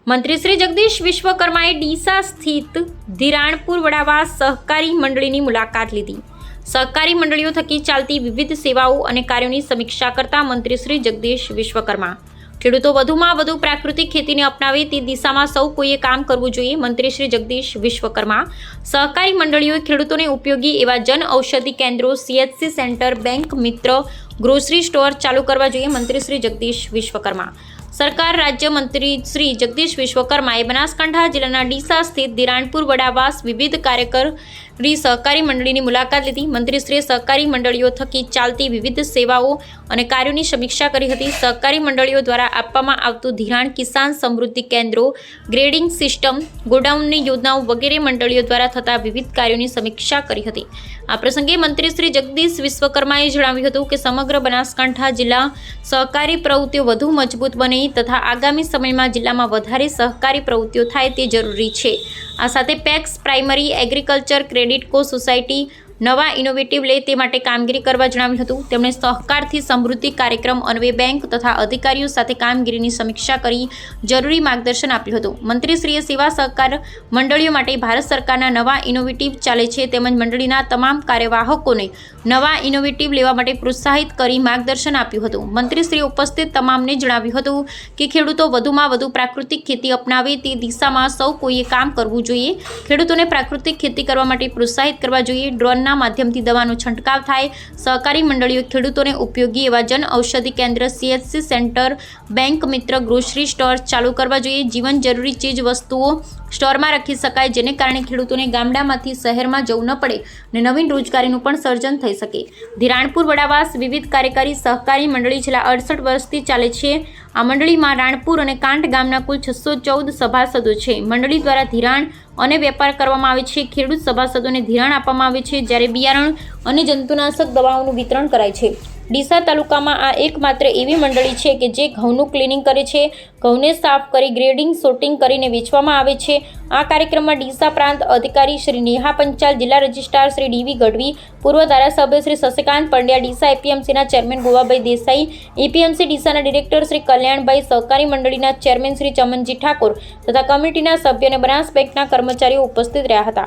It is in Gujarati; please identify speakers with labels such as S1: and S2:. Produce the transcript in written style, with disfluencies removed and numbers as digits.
S1: મંત્રી શ્રી જગદીશ વિશ્વકર્માએ ડીસા સ્થિત ધિરાણપુર વડાવાસ સહકારી મંડળીની મુલાકાત લીધી. સહકારી મંડળીઓ થકી ચાલતી વિવિધ સેવાઓ અને કાર્યોની સમીક્ષા કરતા મંત્રી શ્રી જગદીશ વિશ્વકર્મા ખેડૂતો વધુમાં વધુ પ્રાકૃતિક ખેતીને અપનાવે તે દિશામાં સૌ કોઈએ કામ કરવું જોઈએ. મંત્રી શ્રી જગદીશ વિશ્વકર્મા સહકારી મંડળીઓએ ખેડૂતોને ઉપયોગી એવા જન ઔષધિ કેન્દ્રો, CHC સેન્ટર, બેંક મિત્ર, ગ્રોસરી સ્ટોર ચાલુ કરવા જોઈએ. મંત્રી શ્રી જગદીશ વિશ્વકર્મા સરકાર રાજ્ય મંત્રી શ્રી જગદીશ વિશ્વકર્માએ બનાસકાંઠા જિલ્લાના ડીસા સ્થિત ધિરાણપુર વડાવાસ વિવિધ કાર્યકારી સહકારી મંડળીની મુલાકાત લીધી. મંત્રીશ્રીએ સહકારી મંડળીઓ થકી ચાલતી વિવિધ સેવાઓ અને કાર્યોની સમીક્ષા કરી હતી. સહકારી મંડળીઓ દ્વારા આપવામાં આવતું ધિરાણ, કિસાન સમૃદ્ધિ કેન્દ્રો, ગ્રેડિંગ સિસ્ટમ, ગોડાઉનની યોજનાઓ વગેરે મંડળીઓ દ્વારા થતા વિવિધ કાર્યોની સમીક્ષા કરી હતી. આ પ્રસંગે મંત્રી શ્રી જગદીશ વિશ્વકર્માએ જણાવ્યું હતું કે સમગ્ર બનાસકાંઠા જિલ્લા સહકારી પ્રવૃત્તિઓ વધુ મજબૂત બને તથા આગામી સમયમાં જિલ્લામાં વધારે સહકારી પ્રવૃત્તિઓ થાય તે જરૂરી છે. આ સાથે પેક્સ, પ્રાઇમરી એગ્રીકલ્ચર ક્રેડિટ કો સોસાયટી નવા ઇનોવેટિવ લે તે માટે કામગીરી કરવા જણાવ્યું હતું. તેમણે સહકારથી સમૃદ્ધિ કાર્યક્રમ અન્વયે બેંક તથા અધિકારીઓ સાથે કામગીરીની સમીક્ષા કરી જરૂરી માર્ગદર્શન આપ્યું હતું. મંત્રીશ્રીએ સેવા સહકાર મંડળીઓ માટે ભારત સરકારના નવા ઇનોવેટિવ ચાલે છે તેમજ મંડળીના તમામ કાર્યવાહકોને નવા ઇનોવેટિવ લેવા માટે પ્રોત્સાહિત કરી માર્ગદર્શન આપ્યું હતું. મંત્રીશ્રીએ ઉપસ્થિત તમામને જણાવ્યું હતું કે ખેડૂતો વધુમાં વધુ પ્રાકૃતિક ખેતી અપનાવે તે દિશામાં સૌ કોઈએ કામ કરવું જોઈએ. ખેડૂતોને પ્રાકૃતિક ખેતી કરવા માટે પ્રોત્સાહિત કરવા જોઈએ. ડ્રોનના માધ્યમથી દવાનો છંટકાવ થાય. સહકારી મંડળીઓ ખેડૂતોને ઉપયોગી એવા જન ઔષધિ કેન્દ્ર, CHC સેન્ટર, બેંક મિત્ર, ગ્રોસરી સ્ટોર ચાલુ કરવા જોઈએ. જીવન જરૂરી ચીજ વસ્તુઓ સ્ટોરમાં રાખી શકાય જેને કારણે ખેડૂતોને ગામડામાંથી શહેરમાં જવું ન પડે અને નવીન રોજગારીનું પણ સર્જન થઈ શકે. ધિરાણપુર વડાવાસ વિવિધ કાર્યકારી સહકારી મંડળી છેલ્લા 68 વર્ષથી ચાલે છે. આ મંડળીમાં રાણપુર અને કાંઠ ગામના કુલ 614 સભાસદો છે. મંડળી દ્વારા ધિરાણ અને વેપાર કરવામાં આવે છે. ખેડૂત સભાસદોને ધિરાણ આપવામાં આવે છે જ્યારે બિયારણ અને જંતુનાશક દવાઓનું વિતરણ કરાય છે. ડીસા તાલુકામાં આ એકમાત્ર એવી મંડળી છે કે જે ઘઉંનું ક્લિનિંગ કરે છે. ઘઉંને સાફ કરી ગ્રેડિંગ, સોર્ટિંગ કરીને વેચવામાં આવે છે. આ કાર્યક્રમમાં ડીસા પ્રાંત અધિકારી શ્રી નેહા પંચાલ, જિલ્લા રજિસ્ટ્રાર શ્રી DV ગઢવી, પૂર્વ ધારાસભ્ય શ્રી શશિકાંત પંડ્યા, ડીસા APMCના ચેરમેન ગોવાભાઈ દેસાઈ, APMC ડીસાના ડિરેક્ટર શ્રી કલ્યાણભાઈ, સહકારી મંડળીના ચેરમેન શ્રી ચમનજી ઠાકોર તથા કમિટીના સભ્ય અને બનાસ બેંકના કર્મચારીઓ ઉપસ્થિત રહ્યા હતા.